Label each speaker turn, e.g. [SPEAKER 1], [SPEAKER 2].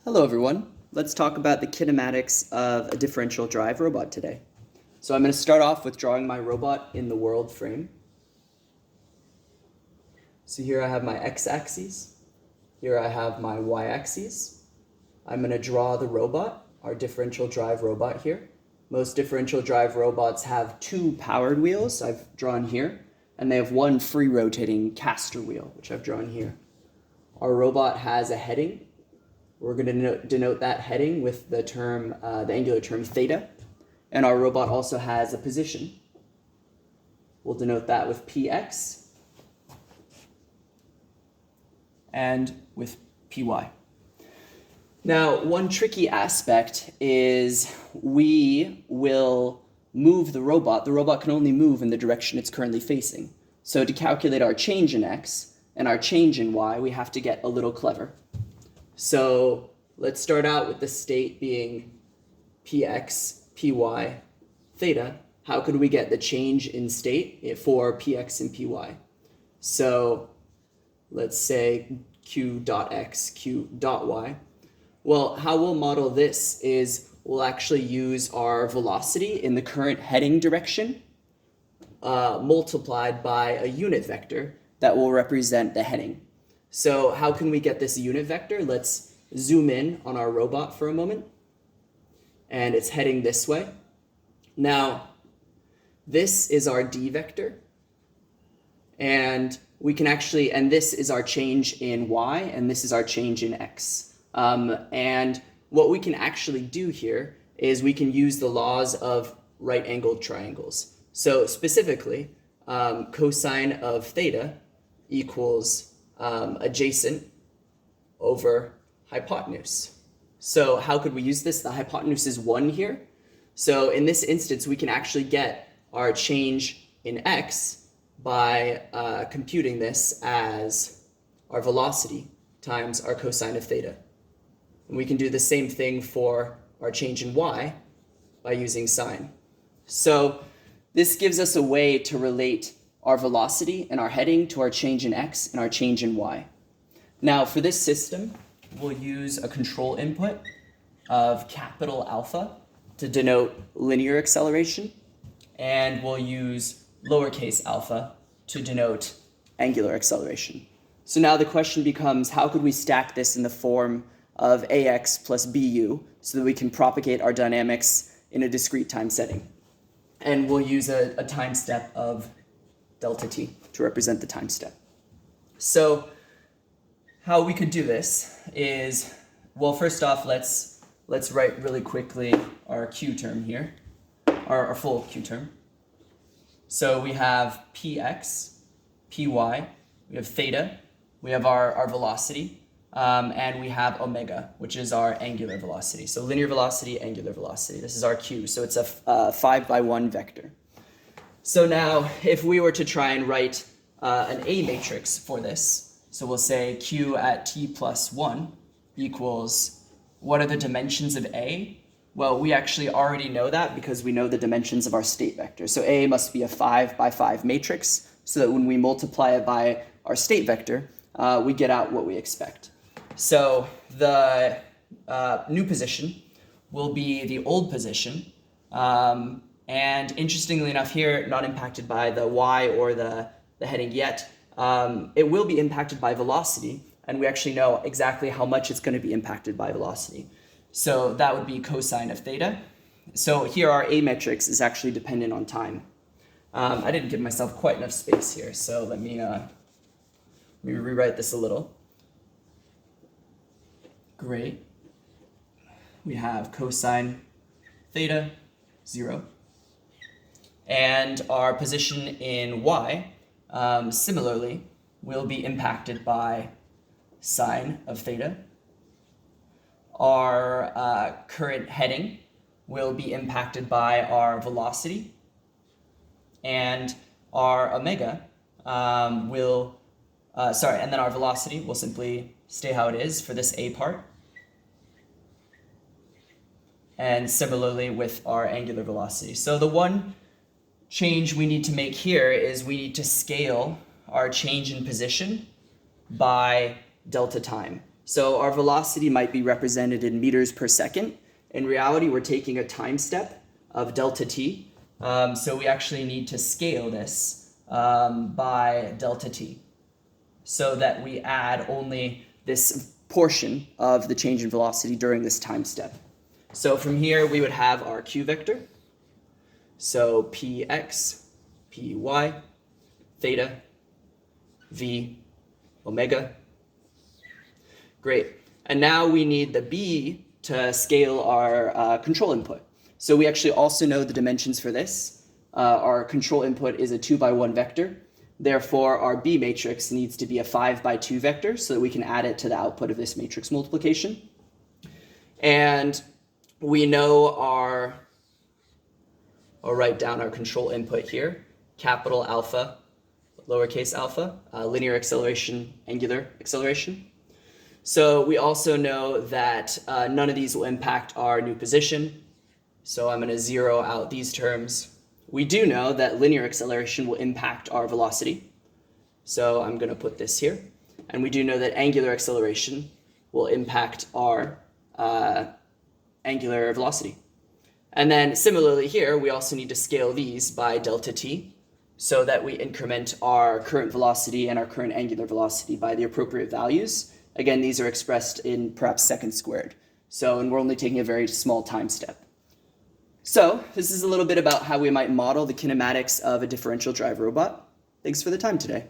[SPEAKER 1] Hello everyone. Let's talk about the kinematics of a differential drive robot today. So I'm going to start off with drawing my robot in the world frame. So here I have my x-axis. Here I have my y-axis. I'm going to draw the robot, our differential drive robot here. Most differential drive robots have two powered wheels, I've drawn here, and they have one free rotating caster wheel, which I've drawn here. Our robot has a heading. We're going to denote that heading with the term, the angular term theta. And our robot also has a position. We'll denote that with px and with py. Now, one tricky aspect is we will move the robot. The robot can only move in the direction it's currently facing. So to calculate our change in x and our change in y, we have to get a little clever. So let's start out with the state being px, py, theta. How could we get the change in state for px and py? So let's say q dot x, q dot y. Well, how we'll model this is we'll actually use our velocity in the current heading direction multiplied by a unit vector that will represent the heading. So how can we get this unit vector? Let's zoom in on our robot for a moment. And it's heading this way. Now, this is our d vector. And we can actually, and this is our change in y, and this is our change in x. And what we can actually do here is we can use the laws of right-angled triangles. So specifically, cosine of theta equals adjacent over hypotenuse. So how could we use this? The hypotenuse is 1 here. So in this instance, we can actually get our change in x by computing this as our velocity times our cosine of theta. And we can do the same thing for our change in y by using sine. So this gives us a way to relate our velocity and our heading to our change in x and our change in y. Now for this system, we'll use a control input of capital alpha to denote linear acceleration, and we'll use lowercase alpha to denote angular acceleration. So now the question becomes, how could we stack this in the form of ax plus bu so that we can propagate our dynamics in a discrete time setting? And we'll use a time step of delta t to represent the time step. So how we could do this is, well, first off, let's write really quickly our q term here, our full q term. So we have px, py, we have theta, we have our velocity, and we have omega, which is our angular velocity. So linear velocity, angular velocity. This is our q, so it's a 5x1 vector. So now, if we were to try and write an A matrix for this, so we'll say q at t plus 1 equals, what are the dimensions of A? Well, we actually already know that because we know the dimensions of our state vector. So A must be a 5x5 matrix, so that when we multiply it by our state vector, we get out what we expect. So the new position will be the old position. And interestingly enough here, not impacted by the y or the heading yet, it will be impacted by velocity, and we actually know exactly how much it's going to be impacted by velocity. So that would be cosine of theta. So here our A matrix is actually dependent on time. I didn't give myself quite enough space here, so let me rewrite this a little. Great. We have cosine theta, 0. And our position in y, similarly, will be impacted by sine of theta. Our current heading will be impacted by our velocity. And our omega and then our velocity will simply stay how it is for this A part. And similarly with our angular velocity. So the one change we need to make here is we need to scale our change in position by delta time. So our velocity might be represented in meters per second. In reality, we're taking a time step of delta t. So we actually need to scale this by delta t so that we add only this portion of the change in velocity during this time step. So from here, we would have our q vector. So px, py, theta, v, omega. Great. And now we need the b to scale our control input. So we actually also know the dimensions for this. Our control input is a 2x1 vector. Therefore, our b matrix needs to be a 5x2 vector so that we can add it to the output of this matrix multiplication. And we know I'll write down our control input here, capital alpha, lowercase alpha, linear acceleration, angular acceleration. So we also know that none of these will impact our new position. So I'm going to zero out these terms. We do know that linear acceleration will impact our velocity. So I'm going to put this here. And we do know that angular acceleration will impact our angular velocity. And then similarly here, we also need to scale these by delta t so that we increment our current velocity and our current angular velocity by the appropriate values. Again, these are expressed in perhaps seconds squared. And we're only taking a very small time step. So this is a little bit about how we might model the kinematics of a differential drive robot. Thanks for the time today.